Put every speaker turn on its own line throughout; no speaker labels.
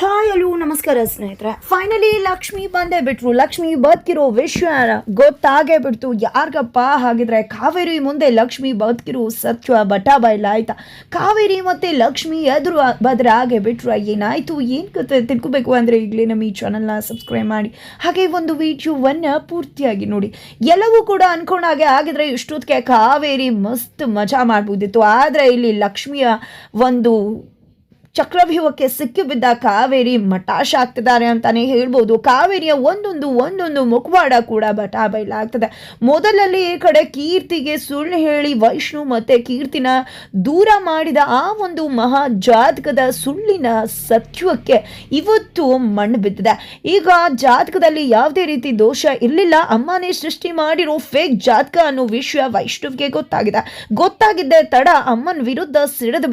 Hi hello ನಮಸ್ಕಾರ ಸ್ನೇಹಿತರೆ. Finally Lakshmi ಬಂದೇ ಬಿಟ್ರು. ಲಕ್ಷ್ಮಿ ಬದುಕಿರೋ ವಿಷಯ ಗೊತ್ತಾಗೇ ಬಿಡ್ತು. ಯಾರಿಗಪ್ಪ ಹಾಗಿದ್ರೆ ಕಾವೇರಿ ಮುಂದೆ ಲಕ್ಷ್ಮಿ ಬದುಕಿರೋ ಸತ್ಯ ಬಟಾ ಬಯಲ ಆಯ್ತಾ. ಕಾವೇರಿ ಮತ್ತೆ ಲಕ್ಷ್ಮಿ ಎದುರು ಬದರಾಗೆ ಬಿಟ್ರು. ಏನಾಯ್ತು ಏನು ಕತೆ ತಿಳ್ಕೋಬೇಕು ಅಂದರೆ ಈಗಲೇ ನಮ್ಮ ಈ ಚಾನಲ್ನ ಸಬ್ಸ್ಕ್ರೈಬ್ ಮಾಡಿ, ಹಾಗೆ ಒಂದು ವಿಡಿಯೋವನ್ನು ಪೂರ್ತಿಯಾಗಿ ನೋಡಿ. ಎಲ್ಲವೂ ಕೂಡ ಅನ್ಕೊಂಡಾಗೆ ಆಗಿದ್ರೆ ಇಷ್ಟೊತ್ತಿಗೆ ಕಾವೇರಿ ಮಸ್ತ್ ಮಜಾ ಮಾಡ್ಬೋದಿತ್ತು. ಆದರೆ ಇಲ್ಲಿ ಲಕ್ಷ್ಮಿಯ ಒಂದು ಚಕ್ರವ್ಯೂಹಕ್ಕೆ ಸಿಕ್ಕಿಬಿದ್ದ ಕಾವೇರಿ ಮಟಾಶ ಆಗ್ತಿದ್ದಾರೆ ಅಂತಾನೆ ಹೇಳ್ಬೋದು. ಕಾವೇರಿಯ ಒಂದೊಂದು ಮುಖವಾಡ ಕೂಡ ಬಟಾ ಬಯಲಾಗ್ತದೆ. ಮೊದಲಲ್ಲಿ ಈ ಕಡೆ ಕೀರ್ತಿಗೆ ಸುಳ್ಳು ಹೇಳಿ ವೈಷ್ಣು ಮತ್ತೆ ಕೀರ್ತಿನ ದೂರ ಮಾಡಿದ ಆ ಒಂದು ಮಹಾ ಜಾತಕದ ಸುಳ್ಳಿನ ಸತ್ಯಕ್ಕೆ ಇವತ್ತು ಮಣ್ಣು ಬಿದ್ದಿದೆ. ಈಗ ಜಾತಕದಲ್ಲಿ ಯಾವುದೇ ರೀತಿ ದೋಷ ಇರಲಿಲ್ಲ, ಅಮ್ಮನೇ ಸೃಷ್ಟಿ ಮಾಡಿರೋ ಫೇಕ್ ಜಾತಕ ಅನ್ನೋ ವಿಷಯ ವೈಷ್ಣುವಿಗೆ ಗೊತ್ತಾಗಿದ್ದೆ ತಡ ಅಮ್ಮನ ವಿರುದ್ಧ ಸಿಡಿದು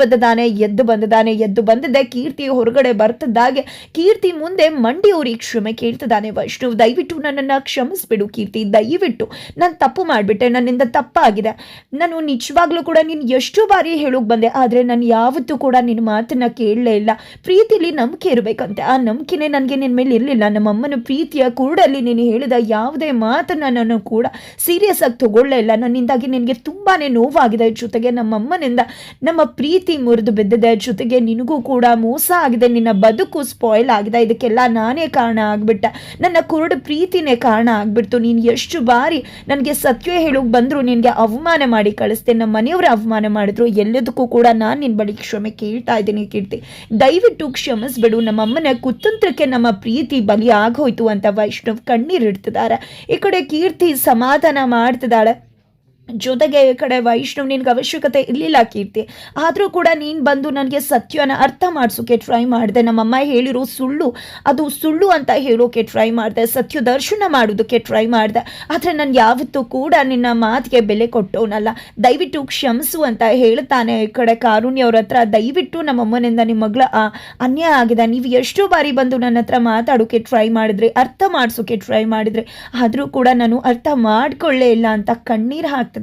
ಎದ್ದು ಬಂದಿದ್ದೆ. ಕೀರ್ತಿ ಹೊರಗಡೆ ಬರ್ತಿದ್ದಾಗೆ ಕೀರ್ತಿ ಮುಂದೆ ಮಂಡಿಯವ್ರಿಗೆ ಕ್ಷಮೆ ಕೇಳ್ತಿದ್ದಾನೆ ವೈಷ್ಣವ್. ದಯವಿಟ್ಟು ನನ್ನನ್ನು ಕ್ಷಮಿಸ್ಬಿಡು ಕೀರ್ತಿ, ದಯವಿಟ್ಟು ನಾನು ತಪ್ಪು ಮಾಡಿಬಿಟ್ಟೆ, ನನ್ನಿಂದ ತಪ್ಪಾಗಿದೆ. ನಾನು ನಿಜವಾಗ್ಲೂ ಕೂಡ ನೀನು ಎಷ್ಟು ಬಾರಿ ಹೇಳೋಕೆ ಬಂದೆ, ಆದರೆ ನಾನು ಯಾವತ್ತೂ ಕೂಡ ನಿನ್ನ ಮಾತನ್ನ ಕೇಳಲೇ ಇಲ್ಲ. ಪ್ರೀತಿಲಿ ನಂಬಿಕೆ ಇರಬೇಕಂತೆ, ಆ ನಂಬಿಕೆನೇ ನನಗೆ ನಿನ್ನ ಮೇಲೆ ಇರಲಿಲ್ಲ. ನಮ್ಮಮ್ಮನ ಪ್ರೀತಿಯ ಕೂಡಲ್ಲಿ ನೀನು ಹೇಳಿದ ಯಾವುದೇ ಮಾತನ್ನ ನಾನು ಕೂಡ ಸೀರಿಯಸ್ ಆಗಿ ತಗೊಳ್ಳೇ ಇಲ್ಲ. ನನ್ನಿಂದಾಗಿ ನಿನಗೆ ತುಂಬಾ ನೋವಾಗಿದೆ, ಜೊತೆಗೆ ನಮ್ಮಮ್ಮನಿಂದ ನಮ್ಮ ಪ್ರೀತಿ ಮುರಿದು ಬಿದ್ದಿದೆ, ಜೊತೆಗೆ ನಿನಗೂ ಕೂಡ ಮೋಸ ಆಗಿದೆ, ನಿನ್ನ ಬದುಕು ಸ್ಪಾಯ್ಲ್ ಆಗಿದೆ. ಇದಕ್ಕೆಲ್ಲ ನಾನೇ ಕಾರಣ ಆಗ್ಬಿಟ್ಟೆ, ನನ್ನ ಕುರುಡು ಪ್ರೀತಿನೇ ಕಾರಣ ಆಗ್ಬಿಡ್ತು. ನೀನು ಎಷ್ಟು ಬಾರಿ ನನಗೆ ಸತ್ಯ ಹೇಳೋಕೆ ಬಂದ್ರು ನಿನಗೆ ಅವಮಾನ ಮಾಡಿ ಕಳಿಸ್ತೆ, ನಮ್ಮ ಮನೆಯವರು ಅವಮಾನ ಮಾಡಿದ್ರು. ಎಲ್ಲದಕ್ಕೂ ಕೂಡ ನಾನು ನಿನ್ನ ಬಳಿ ಕ್ಷಮೆ ಕೇಳ್ತಾ ಇದ್ದೀನಿ ಕೀರ್ತಿ, ದಯವಿಟ್ಟು ಕ್ಷಮಿಸ್ಬಿಡು. ನಮ್ಮಮ್ಮನ ಕುತಂತ್ರಕ್ಕೆ ನಮ್ಮ ಪ್ರೀತಿ ಬಲಿ ಆಗೋಯ್ತು ಅಂತ ವೈಷ್ಣವ್ ಕಣ್ಣೀರಿಡ್ತಿದ್ದಾರೆ. ಈ ಕಡೆ ಕೀರ್ತಿ ಸಮಾಧಾನ ಮಾಡ್ತಿದ್ದಾಳೆ. ಜೊತೆಗೆ ಈ ಕಡೆ ವೈಷ್ಣವ್ ನಿನ್ಗೆ ಅವಶ್ಯಕತೆ ಇರಲಿಲ್ಲ ಕೀರ್ತಿ, ಆದರೂ ಕೂಡ ನೀನು ಬಂದು ನನಗೆ ಸತ್ಯನ ಅರ್ಥ ಮಾಡಿಸೋಕೆ ಟ್ರೈ ಮಾಡಿದೆ. ನಮ್ಮಮ್ಮ ಹೇಳಿರೋ ಅದು ಸುಳ್ಳು ಅಂತ ಹೇಳೋಕೆ ಟ್ರೈ ಮಾಡಿದೆ, ಸತ್ಯ ದರ್ಶನ ಮಾಡೋದಕ್ಕೆ ಟ್ರೈ ಮಾಡಿದೆ. ಆದರೆ ನಾನು ಯಾವತ್ತೂ ಕೂಡ ನಿನ್ನ ಮಾತಿಗೆ ಬೆಲೆ ಕೊಟ್ಟವನಲ್ಲ, ದಯವಿಟ್ಟು ಕ್ಷಮಿಸು ಅಂತ ಹೇಳ್ತಾನೆ. ಈ ಕಡೆ ಕಾರುಣ್ಯ ಅವ್ರ ಹತ್ರ, ದಯವಿಟ್ಟು ನಮ್ಮಮ್ಮನಿಂದ ನಿಮ್ಮ ಮಗಳ ಅನ್ಯಾಯ ಆಗಿದೆ, ನೀವು ಎಷ್ಟು ಬಾರಿ ಬಂದು ನನ್ನ ಹತ್ರ ಮಾತಾಡೋಕೆ ಟ್ರೈ ಮಾಡಿದ್ರಿ, ಅರ್ಥ ಮಾಡಿಸೋಕೆ ಟ್ರೈ ಮಾಡಿದ್ರಿ, ಆದರೂ ಕೂಡ ನಾನು ಅರ್ಥ ಮಾಡ್ಕೊಳ್ಳೇ ಇಲ್ಲ ಅಂತ ಕಣ್ಣೀರು ಹಾಕ್ತಿದ್ದಾರೆ.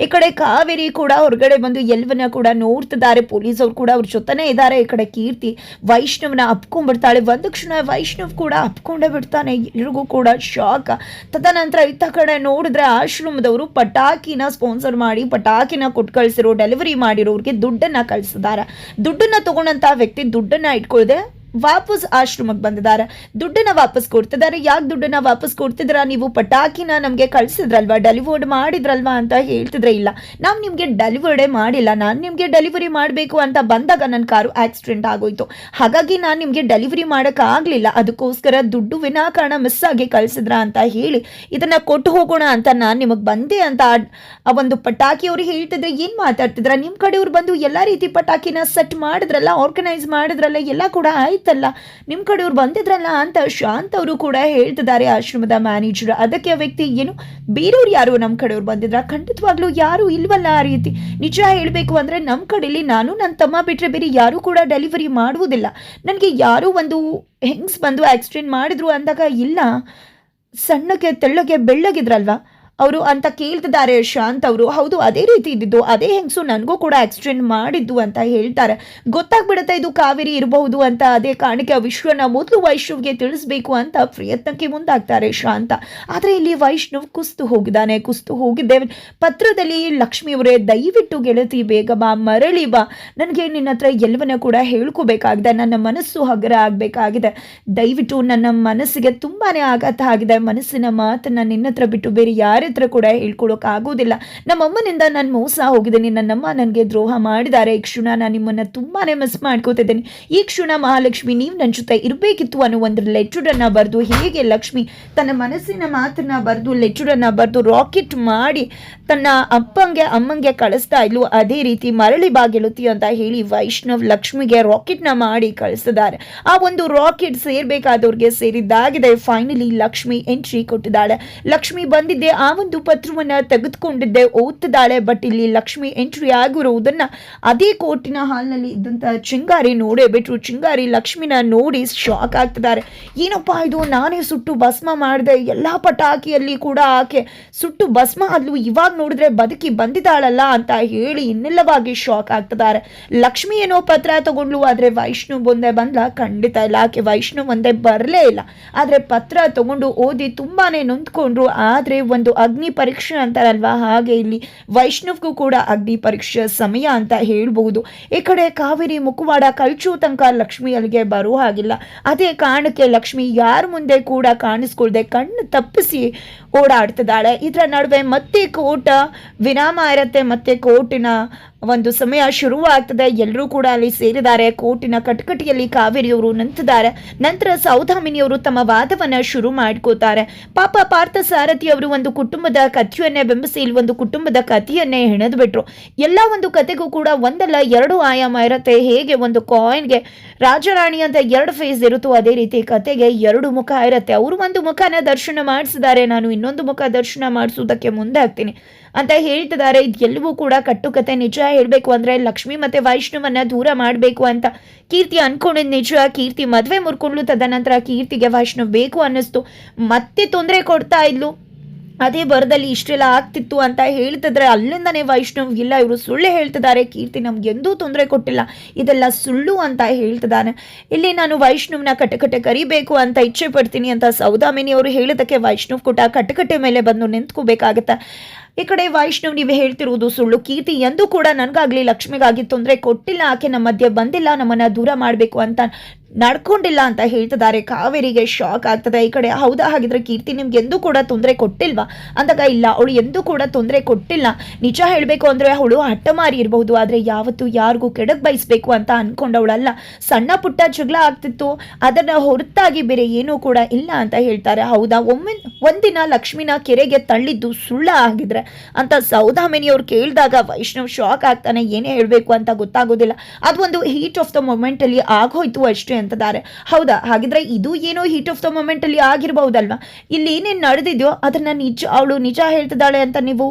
ಈ ಕಡೆ ಕಾವೇರಿ ಕೂಡ ಹೊರಗಡೆ ಬಂದು ಎಲ್ಲವನ್ನ ಕೂಡ ನೋಡ್ತಿದ್ದಾರೆ. ಪೊಲೀಸ್ ಅವ್ರು ಕೂಡ ಅವ್ರ ಜೊತೆನೇ ಇದ್ದಾರೆ. ಈ ಕಡೆ ಕೀರ್ತಿ ವೈಷ್ಣವ್ನ ಅಪ್ಕೊಂಡ್ಬಿಡ್ತಾಳೆ. ಒಂದು ಕ್ಷಣ ವೈಷ್ಣವ್ ಕೂಡ ಅಪ್ಕೊಂಡೇ ಬಿಡ್ತಾನೆ. ಎಲ್ರಿಗೂ ಕೂಡ ಶಾಕ್. ತದನಂತರ ಇತ್ತ ಕಡೆ ನೋಡಿದ್ರೆ ಆಶ್ರಮದವರು ಪಟಾಕಿನ ಸ್ಪಾನ್ಸರ್ ಮಾಡಿ ಪಟಾಕಿನ ಕೊಟ್ಟು ಕಳಿಸಿರೋ ಡೆಲಿವರಿ ಮಾಡಿರೋರಿಗೆ ದುಡ್ಡನ್ನ ಕಳಿಸಿದ್ದಾರೆ. ದುಡ್ಡನ್ನ ತಗೊಂಡಂತ ವ್ಯಕ್ತಿ ದುಡ್ಡನ್ನ ಇಟ್ಕೊಳ್ಳದೆ ವಾಪಸ್ ಆಶ್ರಮಕ್ಕೆ ಬಂದಿದ್ದಾರೆ. ದುಡ್ಡನ್ನ ವಾಪಸ್ ಕೊಡ್ತಿದ್ದಾರೆ. ಯಾಕೆ ದುಡ್ಡನ್ನ ವಾಪಸ್ ಕೊಡ್ತಿದ್ರ, ನೀವು ಪಟಾಕಿನ ನಮಗೆ ಕಳಿಸಿದ್ರಲ್ವಾ, ಡೆಲಿವರ್ಡ್ ಮಾಡಿದ್ರಲ್ವಾ ಅಂತ ಹೇಳ್ತಿದ್ರೆ, ಇಲ್ಲ ನಾವು ನಿಮಗೆ ಡೆಲಿವರ್ಡೇ ಮಾಡಿಲ್ಲ, ನಾನು ನಿಮಗೆ ಡೆಲಿವರಿ ಮಾಡಬೇಕು ಅಂತ ಬಂದಾಗ ನನ್ನ ಕಾರು ಆಕ್ಸಿಡೆಂಟ್ ಆಗೋಯ್ತು, ಹಾಗಾಗಿ ನಾನು ನಿಮಗೆ ಡೆಲಿವರಿ ಮಾಡೋಕ್ಕಾಗಲಿಲ್ಲ, ಅದಕ್ಕೋಸ್ಕರ ದುಡ್ಡು ವಿನಾಕಾರಣ ಮಿಸ್ ಆಗಿ ಕಳಿಸಿದ್ರ ಅಂತ ಹೇಳಿ ಇದನ್ನ ಕೊಟ್ಟು ಹೋಗೋಣ ಅಂತ ನಾನು ನಿಮಗೆ ಬಂದೆ ಅಂತ ಆ ಒಂದು ಪಟಾಕಿಯವ್ರು ಹೇಳ್ತಿದ್ರೆ, ಏನು ಮಾತಾಡ್ತಿದ್ರ, ನಿಮ್ಮ ಕಡೆಯವ್ರು ಬಂದು ಎಲ್ಲ ರೀತಿ ಪಟಾಕಿನ ಸೆಟ್ ಮಾಡಿದ್ರಲ್ಲ, ಆರ್ಗನೈಸ್ ಮಾಡಿದ್ರಲ್ಲ, ಎಲ್ಲ ಕೂಡ ಆಯ್ತಲ್ಲ, ನಿಮ್ಮ ಕಡೆಯವ್ರು ಬಂದಿದ್ರಲ್ಲ ಅಂತ ಶಾಂತ್ ಅವರು ಕೂಡ ಹೇಳ್ತಿದ್ದಾರೆ, ಆಶ್ರಮದ ಮ್ಯಾನೇಜರ್. ಅದಕ್ಕೆ ಆ ವ್ಯಕ್ತಿ, ಏನು ಬೇರೆಯವ್ರು ಯಾರು ನಮ್ಮ ಕಡೆಯವ್ರು ಬಂದಿದ್ರ, ಖಂಡಿತವಾಗ್ಲೂ ಯಾರು ಇಲ್ವಲ್ಲ ಆ ರೀತಿ. ನಿಜ ಹೇಳಬೇಕು ಅಂದರೆ ನಮ್ಮ ಕಡೆಯಲ್ಲಿ ನಾನು ನನ್ನ ತಮ್ಮ ಬಿಟ್ಟರೆ ಬೇರೆ ಯಾರೂ ಕೂಡ ಡೆಲಿವರಿ ಮಾಡುವುದಿಲ್ಲ. ನನಗೆ ಯಾರೋ ಒಂದು ಹೆಂಗ್ಸ್ ಬಂದು ಆಕ್ಸಿಡೆಂಟ್ ಮಾಡಿದ್ರು ಅಂದಾಗ, ಇಲ್ಲ ಸಣ್ಣಗೆ ತೆಳ್ಳಗೆ ಬೆಳ್ಳಗಿದ್ರಲ್ವಾ ಅವರು ಅಂತ ಕೇಳ್ತಿದ್ದಾರೆ ಶಾಂತ್ ಅವರು. ಹೌದು, ಅದೇ ರೀತಿ ಇದ್ದಿದ್ದು, ಅದೇ ಹೆಂಗಸು ನನಗೂ ಕೂಡ ಆಕ್ಸಿಡೆಂಟ್ ಮಾಡಿದ್ದು ಅಂತ ಹೇಳ್ತಾರೆ. ಗೊತ್ತಾಗ್ಬಿಡುತ್ತೆ ಇದು ಕಾವೇರಿ ಇರಬಹುದು ಅಂತ. ಅದೇ ಕಾರಣಕ್ಕೆ ಆ ವಿಶ್ವನ ಮೊದಲು ವೈಷ್ಣವ್ಗೆ ತಿಳಿಸ್ಬೇಕು ಅಂತ ಪ್ರಯತ್ನಕ್ಕೆ ಮುಂದಾಗ್ತಾರೆ ಶಾಂತ. ಆದರೆ ಇಲ್ಲಿ ವೈಷ್ಣವ್ ಕುಸ್ತು ಹೋಗಿದ್ದೆ. ಪತ್ರದಲ್ಲಿ ಲಕ್ಷ್ಮಿಯವರೇ, ದಯವಿಟ್ಟು ಗೆಳತಿ ಬೇಗ ಬಾ, ಮರಳಿ ಬಾ, ನನಗೆ ನಿನ್ನ ಹತ್ರ ಎಲ್ಲವನ್ನ ಕೂಡ ಹೇಳ್ಕೋಬೇಕಾಗಿದೆ, ನನ್ನ ಮನಸ್ಸು ಹಗರ ಆಗಬೇಕಾಗಿದೆ, ದಯವಿಟ್ಟು ನನ್ನ ಮನಸ್ಸಿಗೆ ತುಂಬಾನೇ ಆಘಾತ ಆಗಿದೆ, ಮನಸ್ಸಿನ ಮಾತನ್ನ ನಿನ್ನ ಹತ್ರ ಬಿಟ್ಟು ಬೇರೆ ಯಾರ ಹತ್ರ ಕೂಡ ಹೇಳ್ಕೊಳಕ್ ಆಗೋದಿಲ್ಲ. ನಮ್ಮಮ್ಮನಿಂದ ನಾನು ಮೋಸ ಹೋಗಿದ್ದೀನಿ, ನನ್ನಮ್ಮ ನನಗೆ ದ್ರೋಹ ಮಾಡಿದ್ದಾರೆ. ಈ ಕ್ಷಣ ನಾನು ನಿಮ್ಮನ್ನ ತುಂಬಾನೇ ಮಿಸ್ ಮಾಡ್ಕೋತಿದ್ದೀನಿ. ಈ ಕ್ಷಣ ಮಹಾಲಕ್ಷ್ಮಿ ನೀವು ನನ್ನ ಜೊತೆ ಇರಬೇಕಿತ್ತು ಅನ್ನೋ ಒಂದು ಲೆಟರನ್ನ ಬರೆದು, ಹೇಗೆ ಲಕ್ಷ್ಮಿ ತನ್ನ ಮನಸ್ಸಿನ ಮಾತನ್ನ ಬರೆದು ಲೆಟರನ್ನ ಬರೆದು ರಾಕೆಟ್ ಮಾಡಿ ತನ್ನ ಅಮ್ಮಂಗೆ ಕಳಿಸ್ತಾ ಇದ್ಲು, ಅದೇ ರೀತಿ ಮರಳಿ ಬಾ ಗೆಳತಿ ಅಂತ ಹೇಳಿ ವೈಷ್ಣವ್ ಲಕ್ಷ್ಮಿಗೆ ರಾಕೆಟ್ನ ಮಾಡಿ ಕಳಿಸಿದ್ದಾರೆ. ಆ ಒಂದು ರಾಕೆಟ್ ಸೇರ್ಬೇಕಾದವ್ರಿಗೆ ಸೇರಿದ್ದಾಗಿದೆ. ಫೈನಲಿ ಲಕ್ಷ್ಮಿ ಎಂಟ್ರಿ ಕೊಟ್ಟಿದ್ದಾಳೆ. ಲಕ್ಷ್ಮಿ ಬಂದಿದ್ದೆ ಆ ಒಂದು ಪತ್ರವನ್ನ ತೆಗೆದುಕೊಂಡಿದ್ದೆ ಓದ್ತಿದ್ದಾಳೆ. ಬಟ್ ಇಲ್ಲಿ ಲಕ್ಷ್ಮಿ ಎಂಟ್ರಿ ಆಗಿರುವುದನ್ನ ಅದೇ ಕೋರ್ಟಿನ ಹಾಲ್ನಲ್ಲಿ ಇದ್ದಂತ ಚಿಂಗಾರಿ ನೋಡೇ ಬಿಟ್ರು. ಚಿಂಗಾರಿ ಲಕ್ಷ್ಮಿನ ನೋಡಿ ಶಾಕ್ ಆಗ್ತಿದ್ದಾರೆ. ಏನಪ್ಪಾ ಇದು, ನಾನೇ ಸುಟ್ಟು ಭಸ್ಮ ಮಾಡಿದೆ, ಎಲ್ಲಾ ಪಟಾಕಿಯಲ್ಲಿ ಕೂಡ ಆಕೆ ಸುಟ್ಟು ಭಸ್ಮ ಅಲ್ಲೂ, ಇವಾಗ ನೋಡಿದ್ರೆ ಬದುಕಿ ಬಂದಿದ್ದಾಳಲ್ಲ ಅಂತ ಹೇಳಿ ಇನ್ನೆಲ್ಲವಾಗಿ ಶಾಕ್ ಆಗ್ತಿದ್ದಾರೆ. ಲಕ್ಷ್ಮಿ ಏನೋ ಪತ್ರ ತಗೊಂಡ್ಲು, ಆದ್ರೆ ವೈಷ್ಣು ಮುಂದೆ ಬಂದ್ಲ? ಖಂಡಿತ ಇಲ್ಲ, ಆಕೆ ವೈಷ್ಣು ಮುಂದೆ ಬರಲೇ ಇಲ್ಲ. ಆದ್ರೆ ಪತ್ರ ತಗೊಂಡು ಓದಿ ತುಂಬಾನೇ ನೊಂದ್ಕೊಂಡ್ರು. ಆದ್ರೆ ಒಂದು ಅಗ್ನಿ ಪರೀಕ್ಷೆ ಅಂತಾರಲ್ವಾ, ಹಾಗೆ ಇಲ್ಲಿ ವೈಷ್ಣವ್ಗೂ ಕೂಡ ಅಗ್ನಿ ಪರೀಕ್ಷೆ ಸಮಯ ಅಂತ ಹೇಳ್ಬಹುದು. ಈ ಕಡೆ ಕಾವೇರಿ ಮುಖವಾಡ ಕಳ್ಚೋ ತನಕ ಲಕ್ಷ್ಮಿ ಅಲ್ಲಿಗೆ ಬರೋ ಹಾಗಿಲ್ಲ. ಅದೇ ಕಾರಣಕ್ಕೆ ಲಕ್ಷ್ಮಿ ಯಾರ ಮುಂದೆ ಕೂಡ ಕಾಣಿಸ್ಕೊಳ್ದೆ ಕಣ್ಣು ತಪ್ಪಿಸಿ ಓಡಾಡ್ತಿದ್ದಾಳೆ. ಇದರ ನಡುವೆ ಮತ್ತೆ ಕೋರ್ಟ್ ವಿರಾಮ ಇರುತ್ತೆ, ಮತ್ತೆ ಕೋರ್ಟಿನ ಒಂದು ಸಮಯ ಶುರುವಾಗ್ತದೆ. ಎಲ್ಲರೂ ಕೂಡ ಅಲ್ಲಿ ಸೇರಿದ್ದಾರೆ. ಕೋರ್ಟಿನ ಕಟಕಟಿಯಲ್ಲಿ ಕಾವೇರಿಯವರು ನಿಂತಿದ್ದಾರೆ. ನಂತರ ಸೌದಾಮಿನಿಯವರು ತಮ್ಮ ವಾದವನ್ನ ಶುರು ಮಾಡ್ಕೋತಾರೆ. ಪಾಪ ಪಾರ್ಥ ಸಾರಥಿ ಅವರು ಒಂದು ಕುಟುಂಬದ ಕಥೆಯನ್ನೇ ಬಿಂಬಿಸಿ ಇಲ್ಲಿ ಒಂದು ಕುಟುಂಬದ ಕಥೆಯನ್ನೇ ಹೆಣೆದು ಬಿಟ್ರು. ಎಲ್ಲ ಒಂದು ಕಥೆಗೂ ಕೂಡ ಒಂದಲ್ಲ ಎರಡು ಆಯಾಮ ಇರುತ್ತೆ. ಹೇಗೆ ಒಂದು ಕಾಯಿನ್ಗೆ ರಾಜರಾಣಿ ಅಂತ ಎರಡು ಫೇಸ್ ಇರುತ್ತೋ ಅದೇ ರೀತಿ ಕಥೆಗೆ ಎರಡು ಮುಖ ಇರುತ್ತೆ. ಅವರು ಒಂದು ಮುಖನ ದರ್ಶನ ಮಾಡಿಸಿದ್ದಾರೆ, ನಾನು ಇನ್ನೊಂದು ಮುಖ ದರ್ಶನ ಮಾಡಿಸುವುದಕ್ಕೆ ಮುಂದೆ ಆಗ್ತೀನಿ ಅಂತ ಹೇಳ್ತಿದ್ದಾರೆ. ಇದೆಲ್ಲವೂ ಕೂಡ ಕಟ್ಟುಕತೆ. ನಿಜ ಹೇಳಬೇಕು ಅಂದ್ರೆ ಲಕ್ಷ್ಮಿ ಮತ್ತೆ ವೈಷ್ಣವನ್ನ ದೂರ ಮಾಡಬೇಕು ಅಂತ ಕೀರ್ತಿ ಅನ್ಕೊಂಡಿದ್ ನಿಜ. ಕೀರ್ತಿ ಮದ್ವೆ ಮುರ್ಕೊಂಡ್ಲು, ತದನಂತರ ಕೀರ್ತಿಗೆ ವೈಷ್ಣವ್ ಬೇಕು ಅನ್ನಿಸ್ತು, ಮತ್ತೆ ತೊಂದರೆ ಕೊಡ್ತಾ ಇದ್ಲು. ಅದೇ ಬರದಲ್ಲಿ ಇಷ್ಟೆಲ್ಲ ಆಗ್ತಿತ್ತು ಅಂತ ಹೇಳ್ತಿದ್ರೆ ಅಲ್ಲಿಂದನೇ ವೈಷ್ಣವ್ ಇಲ್ಲ ಇವರು ಸುಳ್ಳು ಹೇಳ್ತಿದ್ದಾರೆ, ಕೀರ್ತಿ ನಮ್ಗೆ ಎಂದೂ ತೊಂದರೆ ಕೊಟ್ಟಿಲ್ಲ, ಇದೆಲ್ಲ ಸುಳ್ಳು ಅಂತ ಹೇಳ್ತಿದ್ದಾನೆ. ಇಲ್ಲಿ ನಾನು ವೈಷ್ಣವ್ನ ಕಟಕಟೆ ಕರಿಬೇಕು ಅಂತ ಇಚ್ಛೆ ಪಡ್ತೀನಿ ಅಂತ ಸೌದಾಮಿನಿ ಅವರು ಹೇಳಿದಕ್ಕೆ ವೈಷ್ಣವ್ ಕೂಡ ಕಟಕಟೆ ಮೇಲೆ ಬಂದು ನಿಂತ್ಕೋಬೇಕಾಗತ್ತೆ. ಈ ಕಡೆ ವೈಷ್ಣವ್ ನೀವು ಹೇಳ್ತಿರುವುದು ಸುಳ್ಳು, ಕೀರ್ತಿ ಎಂದೂ ಕೂಡ ನನಗಾಗ್ಲಿ ಲಕ್ಷ್ಮಿಗಾಗಿ ತೊಂದರೆ ಕೊಟ್ಟಿಲ್ಲ, ಆಕೆ ನಮ್ಮ ಮಧ್ಯೆ ಬಂದಿಲ್ಲ, ನಮ್ಮನ್ನ ದೂರ ಮಾಡಬೇಕು ಅಂತ ನಡ್ಕೊಂಡಿಲ್ಲ ಅಂತ ಹೇಳ್ತಿದ್ದಾರೆ. ಕಾವೇರಿಗೆ ಶಾಕ್ ಆಗ್ತದೆ. ಈ ಕಡೆ ಹೌದಾ, ಹಾಗಿದ್ರೆ ಕೀರ್ತಿ ನಿಮ್ಗೆ ಎಂದೂ ಕೂಡ ತೊಂದರೆ ಕೊಟ್ಟಿಲ್ವಾ ಅಂದಾಗ ಇಲ್ಲ, ಅವಳು ಎಂದೂ ಕೂಡ ತೊಂದರೆ ಕೊಟ್ಟಿಲ್ಲ. ನಿಜ ಹೇಳಬೇಕು ಅಂದ್ರೆ ಅವಳು ಹಠಮಾರಿ ಇರಬಹುದು, ಆದ್ರೆ ಯಾವತ್ತೂ ಯಾರಿಗೂ ಕೆಡಕ್ ಬಯಸ್ಬೇಕು ಅಂತ ಅನ್ಕೊಂಡವಳಲ್ಲ. ಸಣ್ಣ ಪುಟ್ಟ ಜಗಳ ಆಗ್ತಿತ್ತು, ಅದನ್ನ ಹೊರತಾಗಿ ಬೇರೆ ಏನೂ ಕೂಡ ಇಲ್ಲ ಅಂತ ಹೇಳ್ತಾರೆ. ಹೌದಾ, ಒಂದಿನ ಲಕ್ಷ್ಮಿನ ಕೆರೆಗೆ ತಳ್ಳಿದ್ದು ಸುಳ್ಳ ಆಗಿದ್ರೆ ಅಂತ ಸೌದಾಮಿನಿಯವ್ರು ಕೇಳಿದಾಗ ವೈಷ್ಣವ್ ಶಾಕ್ ಆಗ್ತಾನೆ. ಏನೇ ಹೇಳ್ಬೇಕು ಅಂತ ಗೊತ್ತಾಗೋದಿಲ್ಲ. ಅದು ಒಂದು ಹೀಟ್ ಆಫ್ ದ ಮೊಮೆಂಟ್ ಅಲ್ಲಿ ಆಗೋಯ್ತು ಅಷ್ಟೇ ಅಂತಿದ್ದಾರೆ. ಹೌದಾ, ಹಾಗಿದ್ರೆ ಇದು ಏನೋ ಹೀಟ್ ಆಫ್ ದ ಮೊಮೆಂಟ್ ಅಲ್ಲಿ ಆಗಿರ್ಬಹುದಲ್ವಾ, ಇಲ್ಲಿ ಏನೇನು ನಡೆದಿದ್ಯೋ ಅದನ್ನ ಅವಳು ನಿಜ ಹೇಳ್ತಿದ್ದಾಳೆ ಅಂತ ನೀವು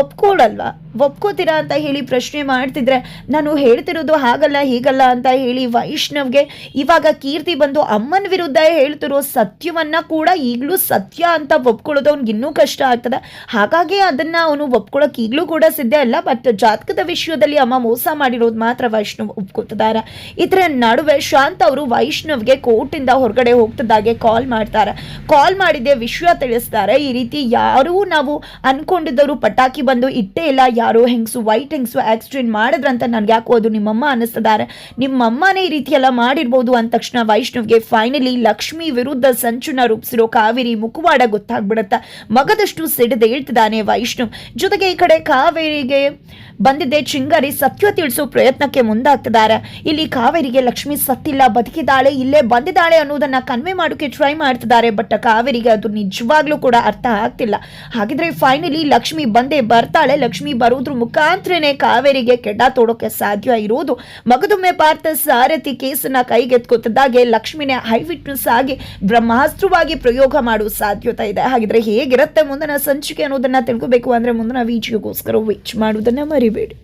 ಒಪ್ಕೊಳ್ಳಲ್ವಾ, ಒಪ್ಕೋತೀರಾ ಅಂತ ಹೇಳಿ ಪ್ರಶ್ನೆ ಮಾಡ್ತಿದ್ರೆ ನಾನು ಹೇಳ್ತಿರೋದು ಹಾಗಲ್ಲ ಹೀಗಲ್ಲ ಅಂತ ಹೇಳಿ ವೈಷ್ಣವ್ಗೆ ಇವಾಗ ಕೀರ್ತಿ ಬಂದು ಅಮ್ಮನ ವಿರುದ್ಧ ಹೇಳ್ತಿರೋ ಸತ್ಯವನ್ನ ಕೂಡ ಈಗಲೂ ಸತ್ಯ ಅಂತ ಒಪ್ಕೊಳ್ಳೋದು ಅವ್ನಿಗೆ ಇನ್ನೂ ಕಷ್ಟ ಆಗ್ತದೆ. ಹಾಗಾಗಿ ಅದನ್ನ ಅವನು ಒಪ್ಕೊಳ್ಳೋಕೆ ಈಗಲೂ ಕೂಡ ಸಿದ್ಧ ಅಲ್ಲ. ಬಟ್ ಜಾತಕದ ವಿಷಯದಲ್ಲಿ ಅಮ್ಮ ಮೋಸ ಮಾಡಿರೋದು ಮಾತ್ರ ವೈಷ್ಣವ್ ಒಪ್ಕೋತಿದ್ದಾರೆ. ಇದರ ನಡುವೆ ಶಾಂತ ಅವರು ವೈಷ್ಣವ್ಗೆ ಕೋರ್ಟಿಂದ ಹೊರಗಡೆ ಹೋಗ್ತಿದ್ದಾಗೆ ಕಾಲ್ ಮಾಡ್ತಾರೆ. ಕಾಲ್ ಮಾಡಿದ್ದೆ ವಿಷಯ ತಿಳಿಸ್ತಾರೆ. ಈ ರೀತಿ ಯಾರೂ ನಾವು ಅನ್ಕೊಂಡಿದ್ದವರು ಪಟಾಕಿ ಬಂದು ಇಟ್ಟೇ ಇಲ್ಲ, ಯಾರೋ ಹೆಂಗಸು ವೈಟ್ ಹೆಂಗಸು ಆಕ್ಸಿಡೆಂಟ್ ಮಾಡಿದ್ರಂತ ನನ್ಗೆ ಯಾಕೋ ಅದು ನಿಮ್ಮಮ್ಮ ಅನ್ನಿಸ್ತಿದ್ದಾರೆ, ನಿಮ್ಮಮ್ಮನೇ ಈ ರೀತಿ ಎಲ್ಲ ಮಾಡಿರ್ಬೋದು ಅಂದ ತಕ್ಷಣ ವೈಷ್ಣವ್ಗೆ ಫೈನಲಿ ಲಕ್ಷ್ಮಿ ವಿರುದ್ಧ ಸಂಚುನ ರೂಪಿಸಿರೋ ಕಾವೇರಿ ಮುಖವಾಡ ಗೊತ್ತಾಗ್ಬಿಡುತ್ತೆ. ಮಗದಷ್ಟು ಸಿಡಿದು ಹೇಳ್ತಿದ್ದಾನೆ ವೈಷ್ಣವ್. ಜೊತೆಗೆ ಈ ಕಡೆ ಕಾವೇರಿಗೆ ಬಂದಿದ್ದೆ ಚಿಂಗಾರಿ ಸತ್ಯ ತಿಳಿಸೋ ಪ್ರಯತ್ನಕ್ಕೆ ಮುಂದಾಗ್ತಿದ್ದಾರೆ. ಇಲ್ಲಿ ಕಾವೇರಿಗೆ ಲಕ್ಷ್ಮಿ ಸತ್ತಿಲ್ಲ, ಬದುಕಿದ್ದಾಳೆ, ಇಲ್ಲೇ ಬಂದಿದ್ದಾಳೆ ಅನ್ನೋದನ್ನ ಕನ್ವೆ ಮಾಡೋಕೆ ಟ್ರೈ ಮಾಡ್ತಿದ್ದಾರೆ. ಬಟ್ ಕಾವೇರಿಗೆ ಅದು ನಿಜವಾಗ್ಲೂ ಕೂಡ ಅರ್ಥ ಆಗ್ತಿಲ್ಲ. ಹಾಗಿದ್ರೆ ಫೈನಲಿ ಲಕ್ಷ್ಮಿ ಬಂದೇ ಬರ್ತಾಳೆ. ಲಕ್ಷ್ಮಿ ಬರೋದ್ರ ಮುಖಾಂತರನೇ ಕಾವೇರಿಗೆ ಕೆಡ್ಡ ತೋಡೋಕೆ ಸಾಧ್ಯ ಇರೋದು. ಮಗದೊಮ್ಮೆ ಪಾರ್ಥ ಸಾರಥಿ ಕೇಸನ್ನ ಕೈಗೆತ್ಕೊತಿದ್ದಾಗೆ ಲಕ್ಷ್ಮಿನೇ ಹೈ ವಿಟ್ನೆಸ್ ಆಗಿ ಬ್ರಹ್ಮಾಸ್ತ್ರವಾಗಿ ಪ್ರಯೋಗ ಮಾಡುವ ಸಾಧ್ಯತೆ ಇದೆ. ಹಾಗಿದ್ರೆ ಹೇಗಿರುತ್ತೆ ಮುಂದಿನ ಸಂಚಿಕೆ ಅನ್ನೋದನ್ನ ತಿಳ್ಕೋಬೇಕು ಅಂದ್ರೆ ಮುಂದಿನ ವಿಡಿಯೋಗೋಸ್ಕರ ವೇಟ್ ಮಾಡೋದನ್ನ ಮರಿಬೇಡಿ.